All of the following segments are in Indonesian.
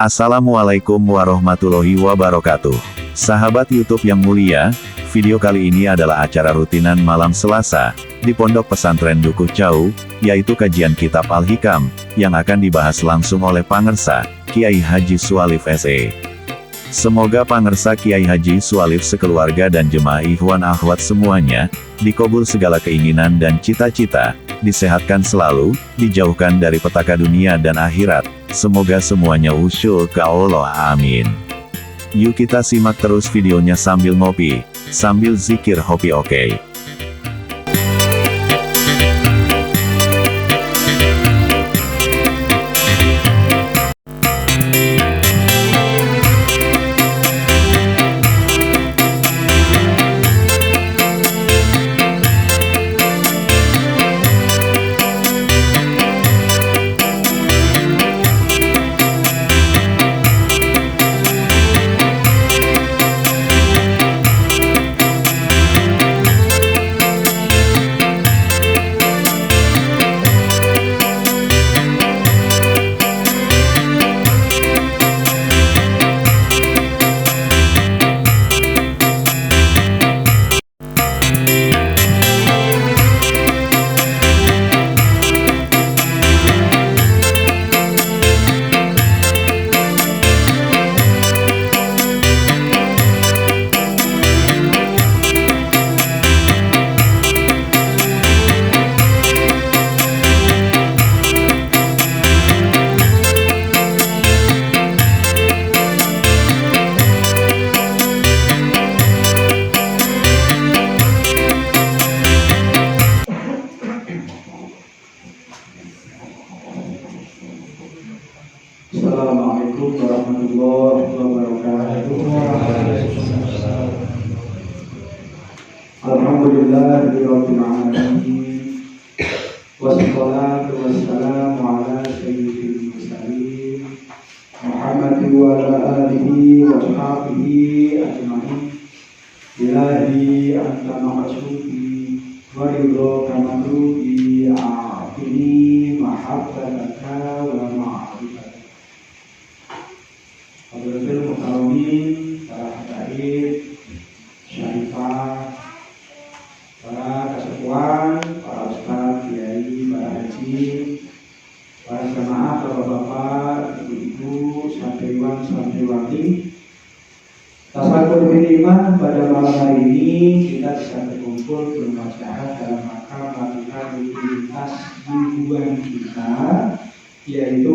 Assalamualaikum warahmatullahi wabarakatuh. Sahabat YouTube yang mulia, video kali ini adalah acara rutinan malam Selasa, di Pondok Pesantren Dukuh Cau, yaitu kajian Kitab Al-Hikam, yang akan dibahas langsung oleh Pangersa, Kiai Haji Sualif SE. Semoga Pangersa Kiai Haji Sualif sekeluarga dan jemaah ikhwan akhwat semuanya, dikabul segala keinginan dan cita-cita, disehatkan selalu, dijauhkan dari petaka dunia dan akhirat. Semoga semuanya usyul ke Allah, amin. Yuk kita simak terus videonya sambil ngopi, sambil zikir hobi oke. Assalamualaikum warahmatullahi wabarakatuh. Alhamdulillahirabbil alamin. Wassalatu wassalamu ala sayyidil mursalin Muhammadin wa ala alihi wa sahbihi ajma'in. Ilahi anta maqsudi wa ridha kamadubi a'tini mahabbataka wa ma'rifataka. Hadratul mukarramin, para hadirin, syarifah, para kesatuan, para ustaz, kiai, para haji, para jamaah, bapak-bapak, ibu-ibu, santriwan, santriwati. Tasakur binimah, pada malam hari ini kita bisa berkumpul bermasyarakat dalam rangka melakukan rutinitas mingguan kita, yaitu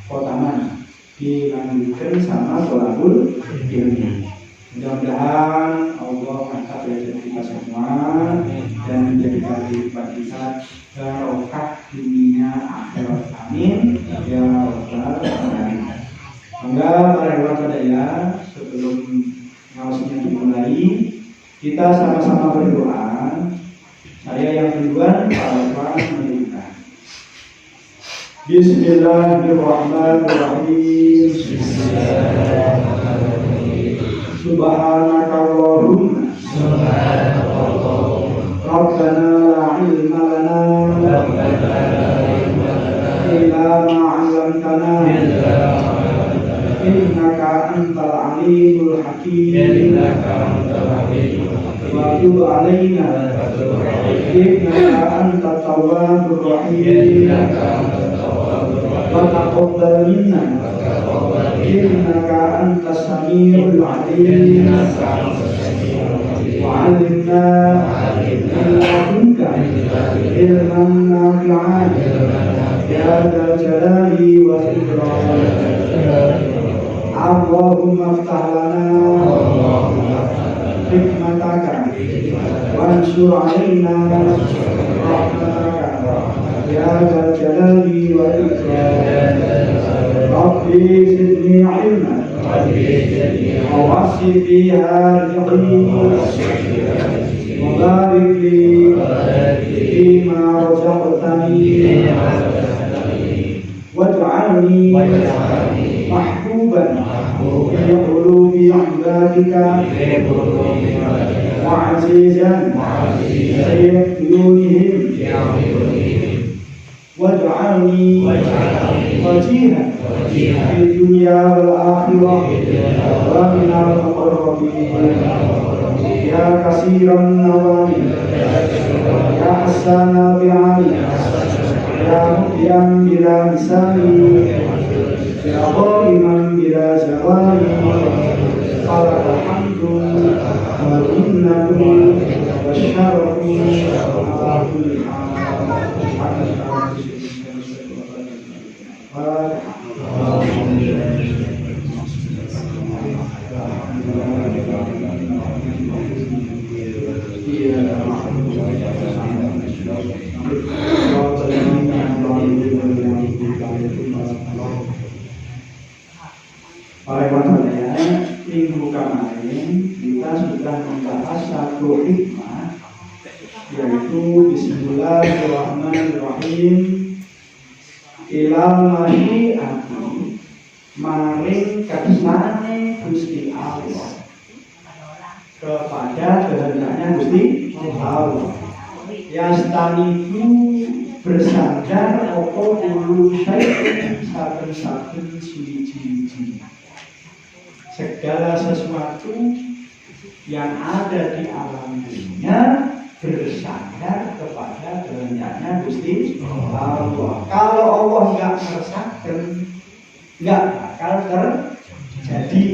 khotaman, dilanjutkan sama tholabul ilmi. Mudah-mudahan Allah angkat derajat kita semua dan menjadikan kehidupan kita barokah dunia akhirat, amin ya rabbal alamin. Maka para hewan sadaya, sebelum ngaosnya dimulai, kita sama-sama berdoa. Saya yang duluan, para hewan mendengar. Bismillahirrahmanirrahim. Subhanakallahumma Rabbana la ilma lana illa ma 'allamtana innaka antal alimul hakim wa tub 'alaina innaka antat tawwabur rahim wa taqabbal minna innaka antas samiul 'alim wa 'allimna min ladunka ilman nafi'an ya dzal jalali wal ikram. Allahumma iftah lana hikmataka wansur 'alaina rahmataka ya dzal jalali wal ikram. Rabbi zidni 'ilman wa wasi fiha rizqi wa barik li fima razaqtani waj'alni mahbuban fi qulubi 'ibadika wa 'azizan fi uyunihim waj'alni wajihan fid dunya wal akhirah wa minal muqarrabin ya kasiran nawali ya hasana bi'ali ya mu'yan bila misali ya qaiman bila zawali falakal hamdu wal minnatu wasyarafu ala kulli hal. Para penonton, minggu kemarin kita sudah membahas satu hikmah, yaitu Bismillahirrahmanirrahim. Ilal masyiati maring kersane Gusti Allah, kepada kehendaknya Gusti Allah. Yastaniku bersandar opo ulu syai'in saben-saben suci-suci. Segala sesuatu yang ada di alam dunia bersandar kepada kehendaknya Gusti Allah. Kalau Allah nggak meresahkan, nggak bakal terjadi.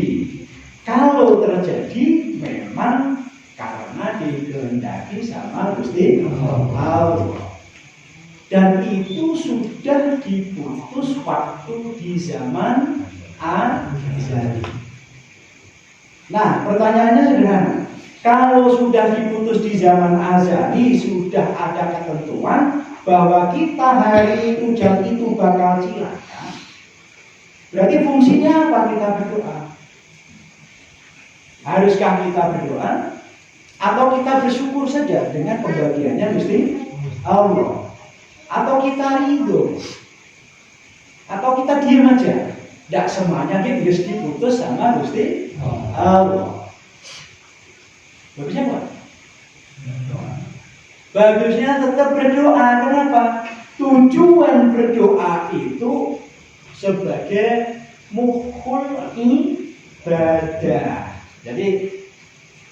Kalau terjadi, memang karena dikehendaki sama Gusti Allah. Dan itu sudah diputus waktu di zaman azali. Nah, pertanyaannya sederhana. Kalau sudah diputus di zaman azali, sudah ada ketentuan bahwa kita hari itu jam itu bakal cilaka. Berarti fungsinya apa kita berdoa? Haruskah kita berdoa? Atau kita bersyukur saja dengan pembagiannya Gusti Allah? Atau kita ridho? Atau kita diam aja? Tidak semuanya kita harus diputus sama Gusti Allah. Bagusnya apa? Bagusnya tetap berdoa. Kenapa? Tujuan berdoa itu sebagai mukhul ibadah. Jadi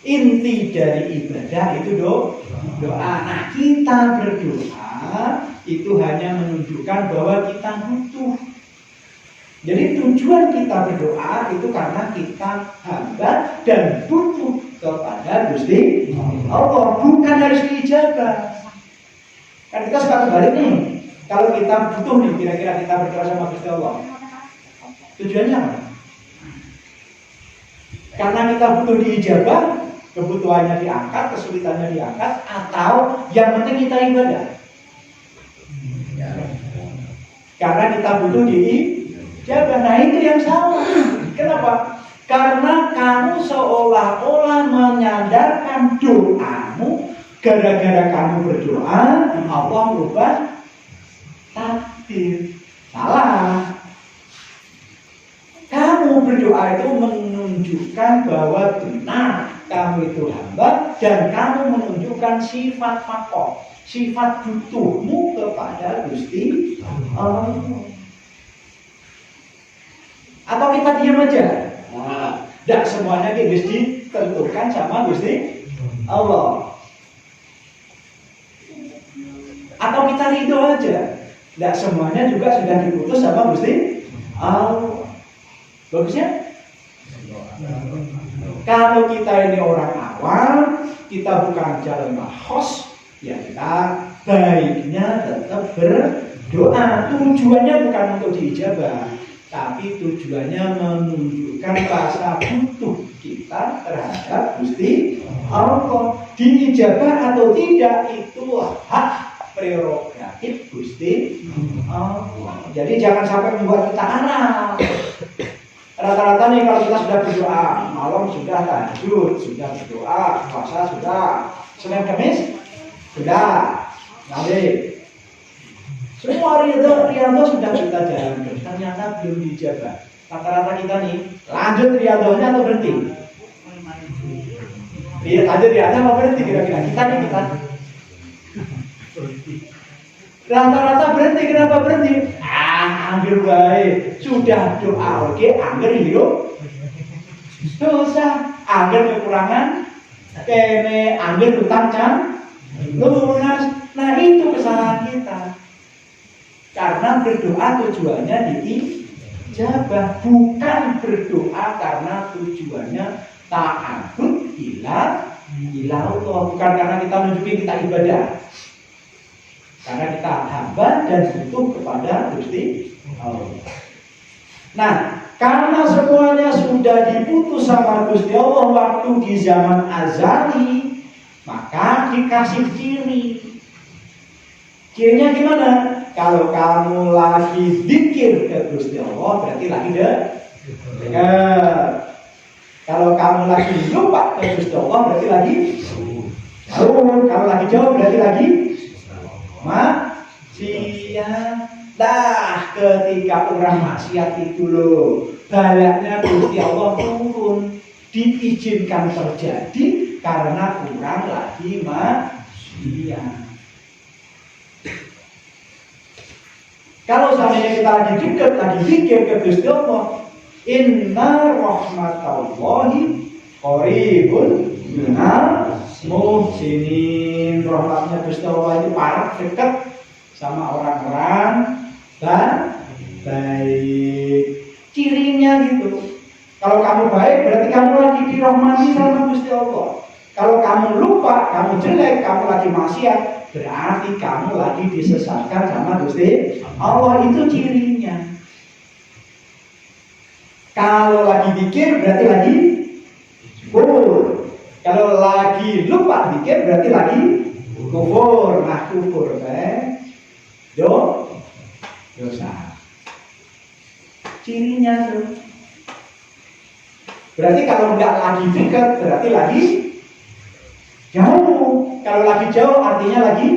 inti dari ibadah itu doa. Nah, kita berdoa itu hanya menunjukkan bahwa kita butuh. Jadi tujuan kita berdoa itu karena kita hamba dan butuh kepada Gusti Allah, bukan harus diijabah. Kan kita suka kebalik nih. Kalau kita butuh nih, kira-kira kita berdoa sama Gusti Allah, tujuannya apa? Karena kita butuh diijabah, kebutuhannya diangkat, kesulitannya diangkat, atau yang penting kita ibadah. Karena kita butuh diijabah. Nah, itu yang salah. Kenapa? Karena kamu seolah-olah menyandarkan doamu, gara-gara kamu berdoa, Allah merubah takdir. Salah. Kamu berdoa itu menunjukkan bahwa benar kamu itu hamba, dan kamu menunjukkan sifat makhluk, sifat butuhmu kepada Gusti Allah. Atau kita diam aja? Nah, tidak semuanya harus ditentukan sama Gusti Allah. Atau kita ridho aja? Tidak semuanya juga sudah diputus sama Gusti Allah. Bagusnya? Kalau kita ini orang awam, kita bukan jalan mahos, ya kita baiknya tetap berdoa. Tujuannya bukan untuk diijabah, tapi tujuannya menunjukkan rasa butuh kita terhadap Gusti Allah. Diijabah atau tidak itu hak prerogatif Gusti Allah. Jadi jangan sampai membuat kita arah. Rata-rata nih kalau kita sudah berdoa, malam sudah tahajud, sudah berdoa, puasa sudah, Senin Kamis sudah, nanti semua riyadhah sudah kita jalankan, ternyata belum dijabah. Rata-rata kita nih lanjut riyadhahnya atau berhenti? Iya, lanjut riyadhah atau berhenti kira-kira? Kita. Rata-rata berhenti, kenapa berhenti? Ambil baik, sudah doa oke, angger hidup dosa, angger kekurangan, kene angger utang can lunas. Nah itu kesalahan kita. Karena berdoa tujuannya diijabah, bukan berdoa karena tujuannya ta'abud ila Allah, bukan karena kita menunjukin kita ibadah. Karena kita hamba dan butuh kepada Gusti Allah. Nah, karena semuanya sudah diputus sama Gusti Allah waktu di zaman azali, maka dikasih ciri. Cirinya gimana? Kalau kamu lagi zikir ke Gusti Allah, berarti lagi dekat. Kalau kamu lagi lupa ke Gusti Allah, berarti lagi jauh. Kalau lagi jauh, berarti lagi maksiat. Dah, ketika orang maksiat itu loh, balanya Gusti Allah turun, diizinkan terjadi karena orang lagi maksiat. Kalau seandainya kita lagi dekat, lagi zikir ke Gusti Allah, inna rahmatallahi qaribun minal muhsinin. Rahmatnya Gusti Allah itu parah dekat sama orang-orang baik. Cirinya gitu. Kalau kamu baik berarti kamu lagi dirahmati sama Gusti Allah. Kalau kamu lupa, kamu jelek, kamu lagi maksiat, berarti kamu lagi disesatkan sama Gusti Allah. Itu cirinya. Kalau lagi pikir berarti lagi kufur. Kalau lagi lupa pikir berarti lagi kufur. Nah kufur dosa. Cirinya tuh. Berarti kalau nggak lagi dekat berarti lagi jauh. Kalau lagi jauh artinya lagi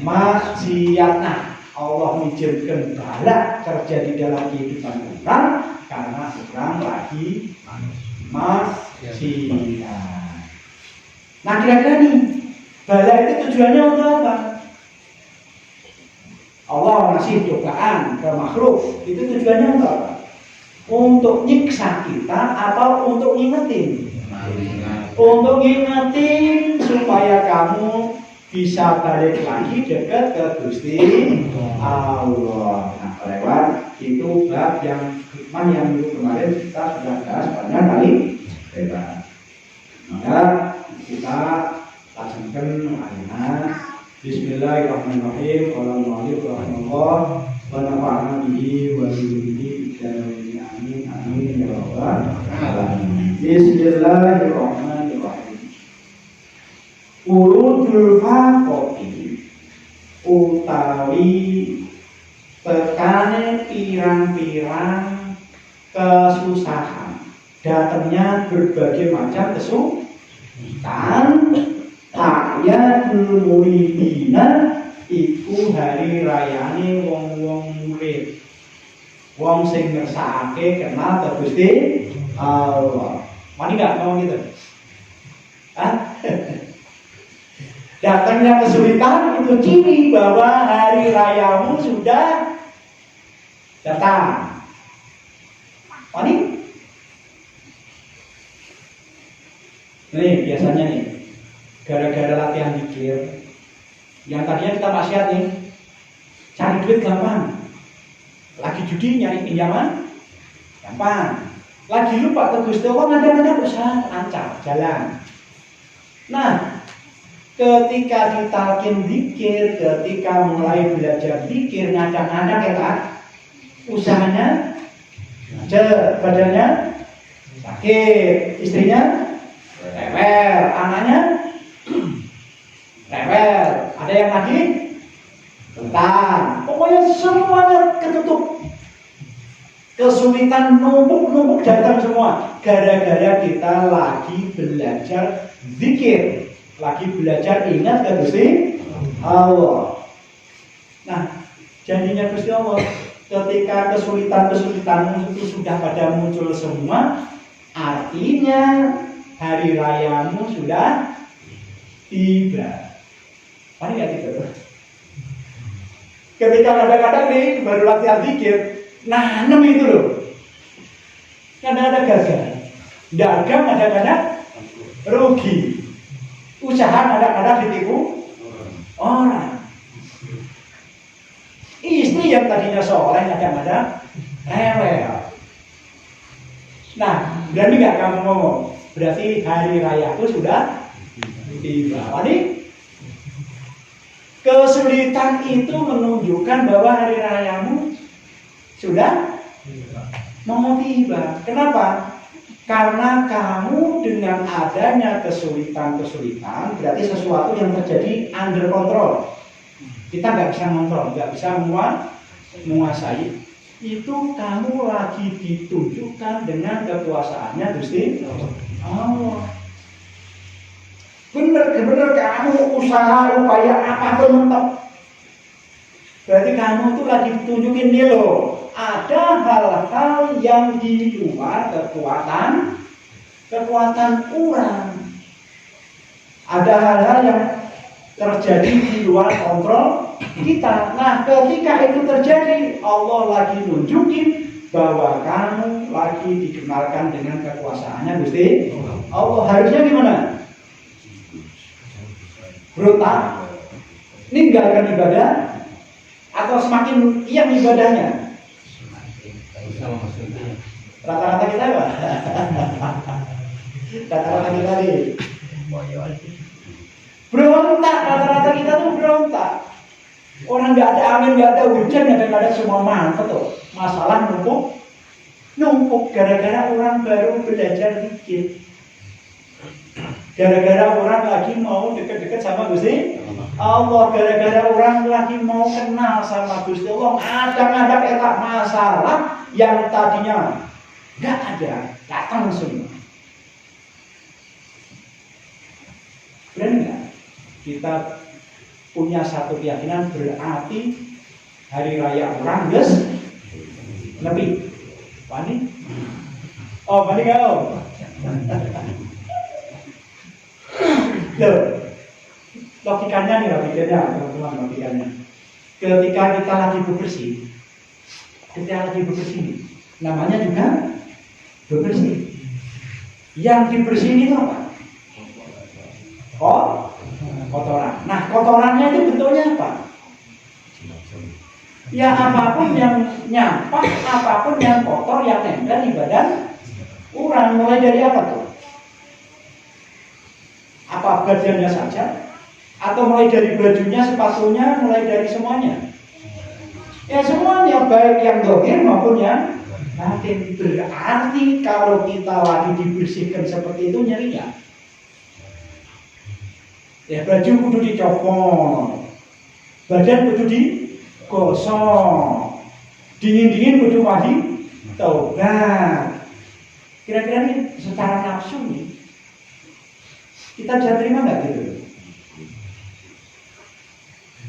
maksiat. Nah, Allah mengizinkan bala terjadi dalam kehidupan orang karena orang lagi maksiat. Nah, kira-kira nih, bala itu tujuannya untuk apa? Allah ngasih cobaan ke makhluk, itu tujuannya untuk apa? Untuk nyiksa kita atau untuk ngingetin? Untuk ngingetin supaya kamu bisa balik lagi dekat ke Gusti Allah. Nah, lewat itu bab yang hikmah yang minggu kemarin kita sudah bahas banyak kali lebar. Maka kita laksanakan ayat. Bismillahirrahmanirrahim. Alhamdulillah wa nafa'ana bihi wa bihi amin amin ya rabbal alamin. Bismillahirrahmanirrahim. Urudul faqati utawi tekane pirang-pirang kesusahan, datangnya berbagai macam kesulitan. Ta'yadul muridina iku hari rayane wong-wong murid, wong sing ngersakake kenal ke Gusti Allah. Mani nggak ngomong gitu? Datangnya kesulitan itu ciri bahwa hari rayamu sudah datang. Mani? Nih biasanya nih, gara-gara latihan zikir, yang tadinya kita maksiat nih, cari duit gampang, lagi judi nyari pinjaman gampang, lagi lupa ke Gusti Allah ngada-ngada usaha lancar jalan. Nah, ketika ditalkin zikir, ketika mulai belajar zikir, ngada-ngada kelak, usahanya badannya sakit, istrinya rewel, anaknya rewel, ada yang lagi rentan, pokoknya semuanya ketutup, kesulitan numpuk datang semua, gara-gara kita lagi belajar zikir, lagi belajar ingat ke Gusti Allah. Nah, janjinya Gusti Allah, ketika kesulitan-kesulitan itu sudah pada muncul semua, artinya hari rayamu sudah tiba. Paling nggak gitu? Ketika kadang-kadang nih baru latihan dikit, nanem itu loh. Kadang-kadang gagal. Dagang kadang-kadang rugi. Usaha kadang-kadang ditipu orang. Istri yang tadinya soleh kadang-kadang rewel. Nah, berani nggak kamu ngomong? Berarti hari raya itu sudah tiba. Nih, kesulitan itu menunjukkan bahwa hari rayamu sudah mau tiba. Kenapa? Karena kamu dengan adanya kesulitan-kesulitan, berarti sesuatu yang terjadi under control. Kita nggak bisa ngontrol, nggak bisa menguasai. Itu kamu lagi ditunjukkan dengan kekuasaannya Gusti Allah. Bener-bener kamu usaha upaya apapun mentok. Berarti kamu itu lagi ditunjukin nih loh. Ada hal-hal yang di luar kekuatan orang. Ada hal-hal yang terjadi di luar kontrol kita. Nah, ketika itu terjadi, Allah lagi nunjukin bahwa kamu lagi dikenalkan dengan kekuasaannya Gusti Allah. Harusnya gimana? Berontak, ninggalkan ibadah, atau semakin yang ibadahnya? Rata-rata kita apa? Rata-rata kita nih berontak, rata-rata kita tuh berontak. Orang nggak ada angin, nggak ada hujan, kadang-kadang semua mantep tuh. Masalah numpuk gara-gara orang baru belajar dikit. Gara-gara orang lagi mau deket-deket sama Gusti Allah, gara-gara orang lagi mau kenal sama Gusti Allah, ada etak masalah yang tadinya nggak ada, datang semua. Berani nggak? Kita punya satu keyakinan, berarti hari raya orang guys lebih panik. Oh, panik nggak? Loh, logikanya nih, teman-teman, logikanya. Ketika kita lagi bebersih, namanya juga bebersih. Yang dibersihin itu apa? Kotoran. Nah, kotorannya itu bentuknya apa? Ya apapun yang nyampah, apapun yang kotor, yang nempel di badan orang. Mulai dari apa tuh? Apa badannya saja? Atau mulai dari bajunya, sepatunya, mulai dari semuanya? Ya semuanya, baik yang dohir maupun yang batin. Berarti kalau kita lagi dibersihkan seperti itu, nyerinya ya baju kudu dicopot, badan kudu digosok, dingin-dingin kudu mandi taubat. Kira-kira ini secara nafsu nih, kita bisa terima nggak gitu?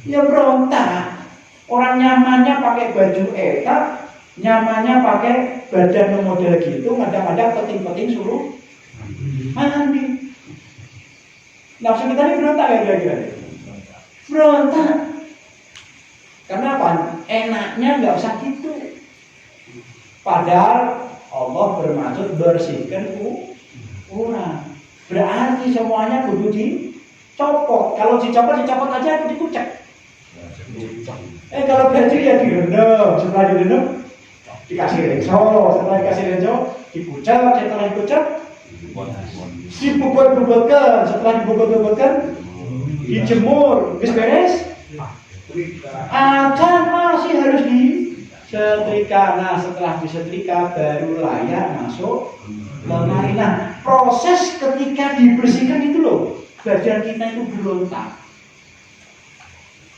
Ya berontak. Orang nyamannya pakai baju etak, nyamannya pakai badan model gitu, kadang-kadang penting-penting suruh mandi. Nafsu kita ini berontak ya kira-kira? Berontak. Kenapa? Enaknya nggak usah gitu. Padahal Allah bermaksud bersihkan orang. Berarti semuanya kudu dicopot. Kalau dicopot aja kudu dikucek. Kalau baju ya direndam. Setelah direndam dikasih renso. Setelah dikasih renso dikucek. Setelah dikucek dibobot-bobotkan. Setelah dibobot-bobotkan dijemur. Beres. Akan masih harus disetrika. Nah, setelah disetrika baru layak masuk lemari. Nah, proses ketika dibersihkan itu loh, badan kita itu berontak.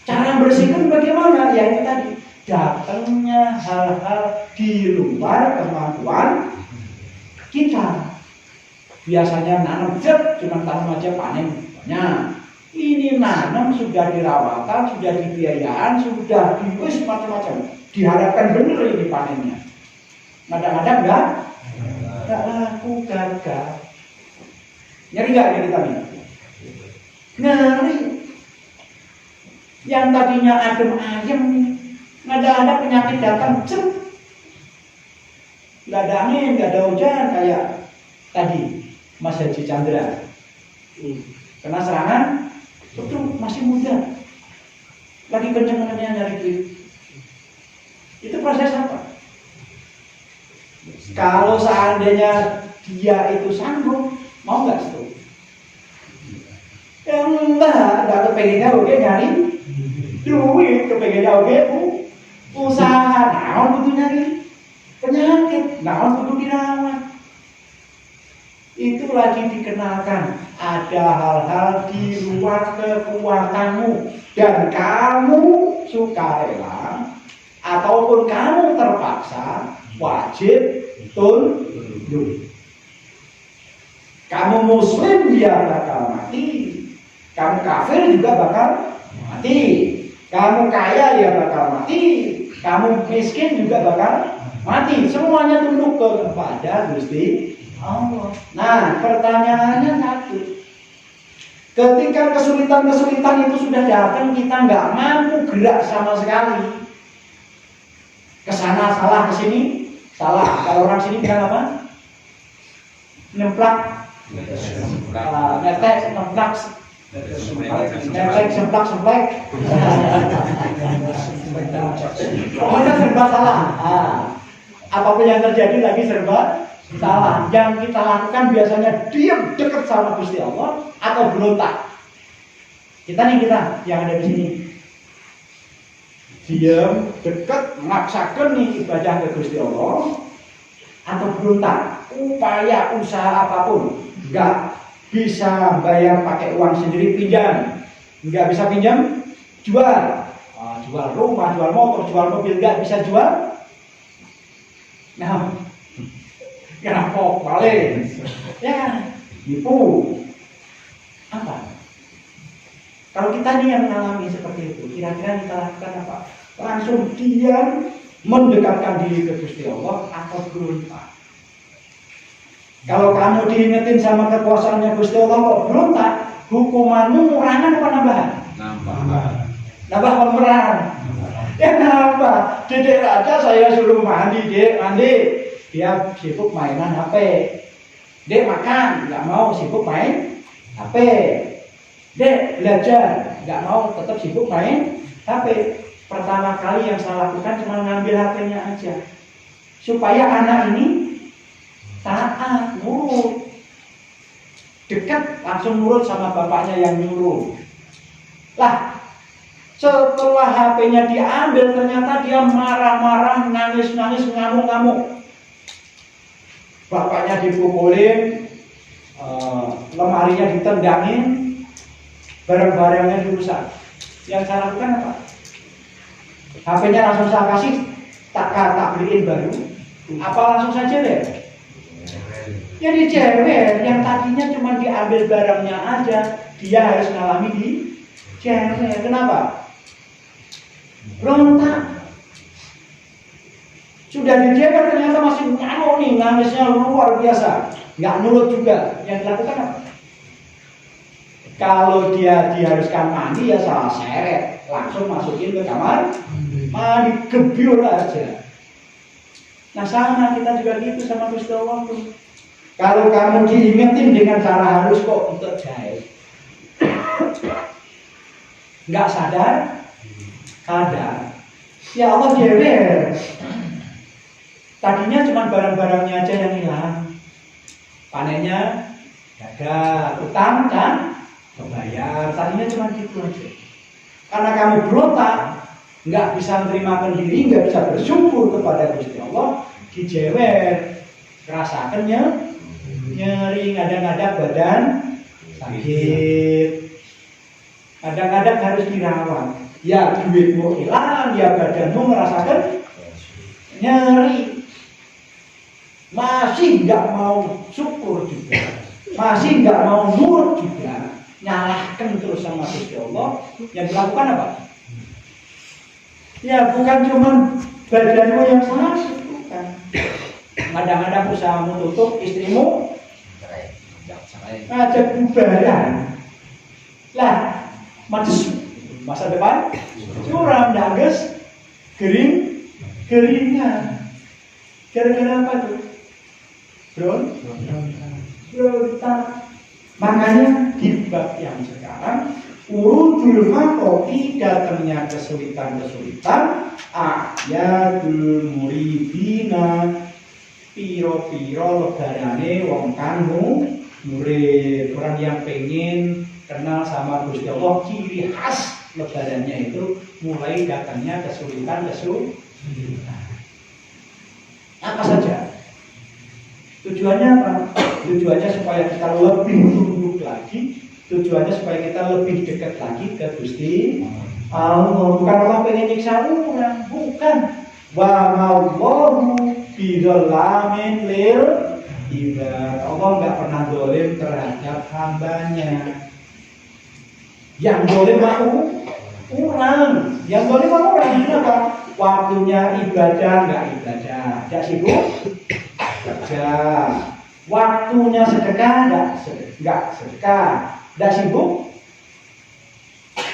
Cara bersihkan bagaimana? Ya itu tadi, datangnya hal-hal di luar kemampuan kita. Biasanya nanam cuma tanam aja panen banyak. Ini nanam sudah dirawatan, sudah dibiayaan, sudah diwis macam-macam. Diharapkan benar ini panennya. Kadang-kadang enggak laku, gagal. Nyeri nggak ya kita nih? Ngeri. Yang tadinya adem ayem Ada penyakit datang, nggak ada angin, nggak ada hujan kayak tadi Mas Haji Chandra kena serangan, itu masih muda, lagi kenceng-kencengnya nyari duit. Itu proses apa? Kalau seandainya dia itu sanggup, mau nggak itu? Ya enggak kepengennya oke nyari duit, kepengennya oke usaha, naon kudu nyari penyakit, naon kudu dirawat. Itu lagi dikenalkan ada hal-hal di luar kekuatanmu dan kamu sukarela ataupun kamu terpaksa wajib tunduk. Kamu muslim dia bakal mati, kamu kafir juga bakal mati, kamu kaya dia bakal mati, kamu miskin juga bakal mati. Semuanya tunduk kepada Gusti Allah. Nah, pertanyaannya satu. Ketika kesulitan-kesulitan itu sudah datang, kita nggak mampu gerak sama sekali. Kesana salah, kesini salah. Kalau orang sini bilang apa? Nemplak, netek, nemplak, netek, semplak. Pokoknya serba salah. Apapun yang terjadi lagi serba salah. Yang kita lakukan biasanya diam dekat sama Gusti Allah atau berontak. Kita yang ada di sini diam dekat memaksakan nih ibadah ke Gusti Allah atau berontak. Upaya usaha apapun nggak bisa bayar pakai uang sendiri, pinjam. Nggak bisa pinjam, jual. Jual rumah, jual motor, jual mobil, nggak bisa jual. Nah, kenapa balik? Ya kan, nipu. Apa? Kalau kita nih yang mengalami seperti itu, kira-kira kita lakukan apa? Langsung diam, mendekatkan diri ke Gusti Allah atau berontak. Kalau kamu diingetin sama kekuasaannya Gusti Allah kok berontak, hukumanmu ngurangan apa nambahan? Nambah pemeran. Ya nambah. Dedek aja saya suruh mandi, dek mandi. Dia sibuk mainan HP. Dek makan, nggak mau, sibuk main HP. Dek belajar, nggak mau, tetap sibuk main HP. Pertama kali yang saya lakukan cuma ngambil HP-nya aja, supaya anak ini taat, nurut, dekat, langsung nurut sama bapaknya yang nyuruh. Lah, setelah HP-nya diambil, ternyata dia marah-marah, nangis-nangis, ngamuk-ngamuk. Bapaknya dipukulin, lemarinya ditendangin, barang-barangnya dirusak. Yang saya lakukan apa? HP-nya langsung saya kasih, tak beliin baru. Apa langsung saja deh? Ya dijewer, yang tadinya cuma diambil barangnya aja, dia harus ngalami di jewer. Kenapa? Berontak. Sudah dijewer ternyata masih ngamuk nih, nangisnya luar biasa, nggak nurut juga. Yang dilakukan apa? Kalau dia diharuskan mandi ya salah seret, langsung masukin ke kamar mandi, gebyur aja. Nah sama kita juga gitu sama Gusti Allah tuh. Kalau kamu diingetin dengan cara halus kok untuk jahit, nggak sadar, ya Allah jewer. Tadinya cuma barang-barangnya aja yang hilang, panennya gagal, utang kan bayar, tadinya cuma gitu aja. Karena kamu berontak, nggak bisa menerima diri, nggak bisa bersyukur kepada Gusti Allah, dijewer, rasakannya nyeri, kadang-kadang badan sakit, kadang-kadang harus dirawat. Ya duitmu hilang, ya badanmu merasakan nyeri, masih nggak mau syukur juga, masih nggak mau nurut juga, nyalahkan terus sama Gusti Allah. Yang dilakukan apa? Ya bukan cuma badanmu yang sakit, bukan. Kadang-kadang usahamu tutup, istrimu ngajak bubaran. Lah, masa depan curam, nangis, Keringan. Gara-gara apa tuh? Berontak. Makanya di bab yang sekarang urudul makoti, datangnya kesulitan-kesulitan, ayatul muridina, piro-piro lebarane wong kanggo murid, orang yang pengen kenal sama Gusti Allah. Ciri khas lebarannya itu mulai datangnya kesulitan. Apa saja? Tujuannya apa? Tujuannya supaya kita lebih tunduk lagi, tujuannya supaya kita lebih dekat lagi ke Gusti Allah. Bukan Allah pengen nyiksa orang, bukan. Wa ma'allahu bidzallamin lil ibad. Allah nggak pernah zalim terhadap hambanya. Yang zalim orang, yang zalim orang. Kenapa? Waktunya ibadah nggak ibadah, nggak sibuk kerja. Waktunya sedekah nggak sedekah, nggak sibuk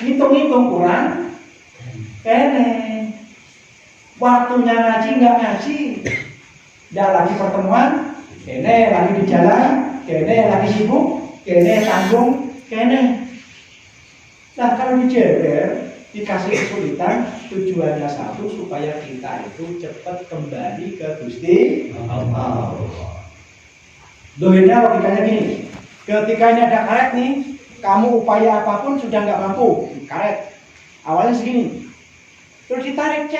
ngitung kurang kene. Waktunya ngaji nggak ngaji, nggak lagi pertemuan kene, lagi di jalan kene, lagi sibuk kene, tanggung kene. Nah kalau dijeber dikasih kesulitan, tujuannya satu, supaya kita itu cepat kembali ke Gusti Allah. Doanya logikanya gini, ketika ini ada karet nih, kamu upaya apapun sudah nggak mampu, karet awalnya segini, terus ditarik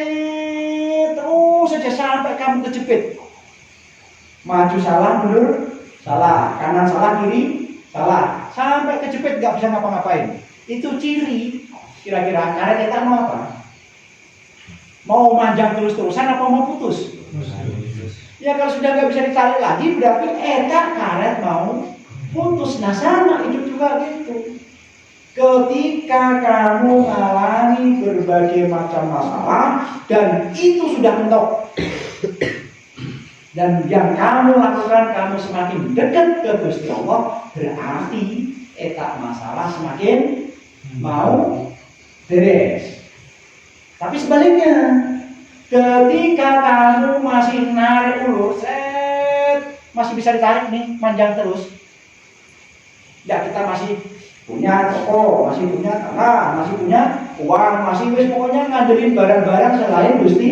terus saja sampai kamu kejepit, maju salah, mundur salah, kanan salah, kiri salah, sampai kejepit nggak bisa ngapa-ngapain. Itu ciri. Kira-kira karet kita mau apa? Mau manjang terus-terusan apa mau putus? Ya kalau sudah nggak bisa ditarik lagi, berarti karet mau putus. Nah sama hidup juga gitu. Ketika kamu mengalami berbagai macam masalah dan itu sudah mentok, dan yang kamu lakukan, kamu semakin dekat ke Gusti Allah, berarti masalah semakin mau beres. Tapi sebaliknya, ketika kamu masih narik ulur, masih bisa ditarik nih, manjang terus. Ya kita masih punya toko, masih punya tanah, masih punya uang, masih pokoknya ngandelin barang-barang selain Gusti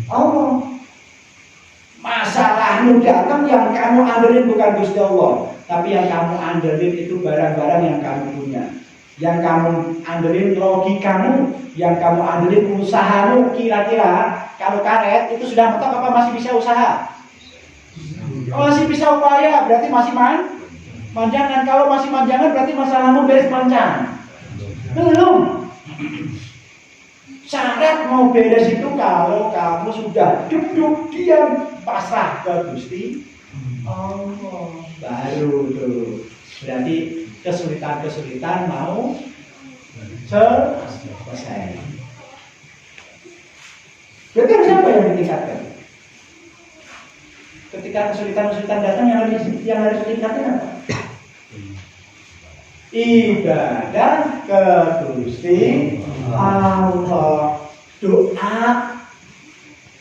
Allah. Masalahmu datang, yang kamu andelin bukan Gusti Allah, tapi yang kamu andelin itu barang-barang yang kamu punya. Yang kamu andelin logikamu, yang kamu andelin usahamu. Kira-kira kalau karet itu sudah mentok apa masih bisa usaha? Masih bisa upaya, berarti masih manjangan. Kalau masih manjangan berarti masalahmu beres manjang. Belum. Syarat mau beres itu kalau kamu sudah duduk diam pasrah ke Gusti Allah, baru tuh berarti kesulitan mau selesai. Berarti harus apa yang ditingkatkan? Ketika kesulitan datang, yang harus ditingkatkan apa? Ibadah ke Gusti Allah. Doa,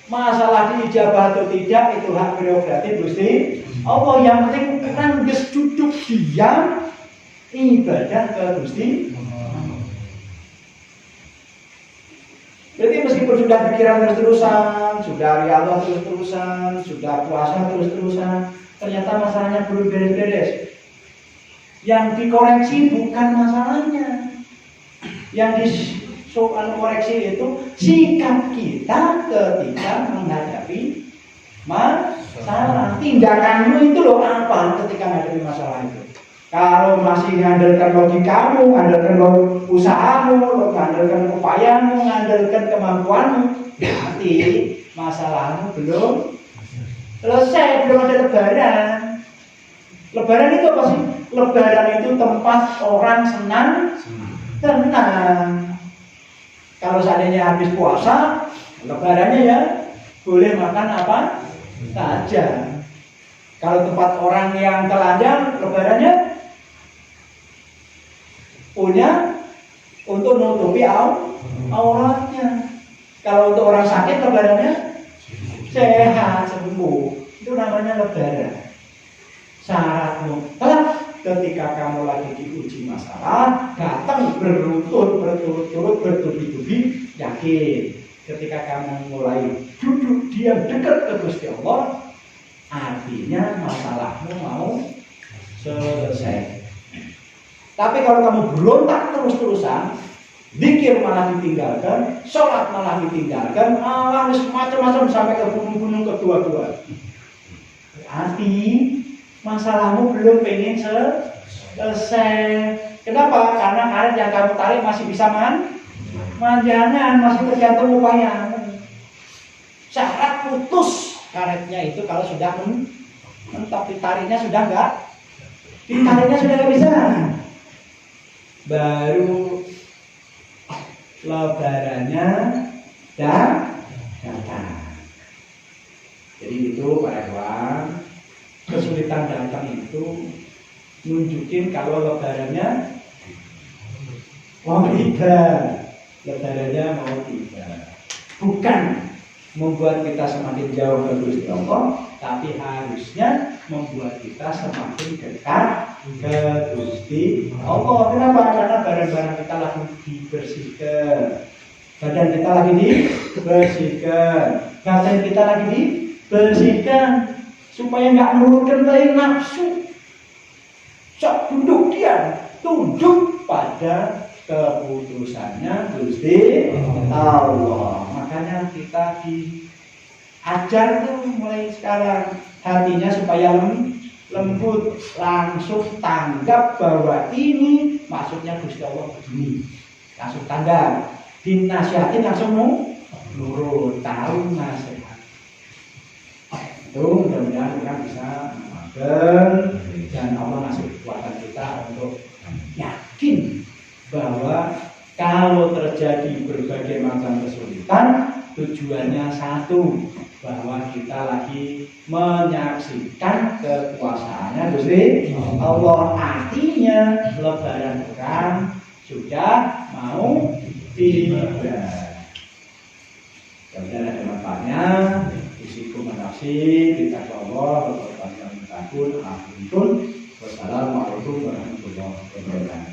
masalah diijabah atau tidak itu hak prerogatif Gusti Allah. Yang penting nangges duduk diam, ibadah ke Gusti. Berarti meskipun sudah pikiran terus-terusan, sudah riyadhah terus-terusan, sudah puasa terus-terusan, ternyata masalahnya belum beres-beres. Yang dikoreksi bukan masalahnya, yang dikoreksi itu sikap kita ketika menghadapi masalah. Tindakanmu itu loh apa ketika menghadapi masalah itu. Kalau masih mengandalkan logikamu, mengandalkan usahamu, mengandalkan upayamu, mengandalkan kemampuanmu, berarti masalahmu belum selesai, belum ada lebaran. Lebaran itu apa sih? Lebaran itu tempat orang senang, tenang. Kalau seandainya habis puasa, lebarannya ya boleh makan apa saja. Kalau tempat orang yang telanjang, lebarannya punya untuk menutupi auratnya. Kalau untuk orang sakit lebarannya sehat, sembuh. Itu namanya lebaran. Syarat mutlak ketika kamu lagi diuji masalah, datang berturut-turut, bertubi-tubi, yakin. Ketika kamu mulai duduk diam dekat ke Gusti Allah, artinya masalahmu mau selesai. Tapi kalau kamu berontak terus-terusan, zikir malah ditinggalkan, sholat malah ditinggalkan, malah macam-macam sampai ke gunung-gunung kedua-dua, berarti masalahmu belum pengen selesai. Kenapa? Karena karet yang kamu tarik masih bisa manjangan, masih tergantung upaya. Syarat putus karetnya itu kalau sudah mentok, ditariknya sudah enggak, ditariknya sudah enggak bisa. Baru lebarannya datang. Jadi itu para kawan, kesulitan datang itu nunjukin kalau lebarannya mau tidak, lebarannya mau tidak. Bukan membuat kita semakin jauh ke Gusti Allah, tapi harusnya membuat kita semakin dekat ke Gusti Allah. Kenapa? Karena barang-barang kita lagi dibersihkan, badan kita lagi dibersihkan, badan kita lagi dibersihkan, supaya nggak menurunkan dari nafsu. Sok duduk diam, tunduk pada keputusannya Gusti Allah. Makanya kita diajar tuh mulai sekarang hatinya supaya lembut, langsung tanggap bahwa ini maksudnya Gusti Allah begini, langsung tanggap. Dinasihatin langsung nurut, tahu nasihat. Itu mudah-mudahan kita bisa mengamalkan dan Allah ngasih kekuatan kita untuk yakin bahwa kalau terjadi berbagai macam kesulitan, tujuannya satu, bahwa kita lagi menyaksikan kekuasaannya Gusti Allah. Artinya lebaran depan sudah mau tiba. Kemudian ada manfaatnya, risiko menafsir, kita Allah, berkorban takut, ampun. Wassalamualaikum warahmatullahi wabarakatuh.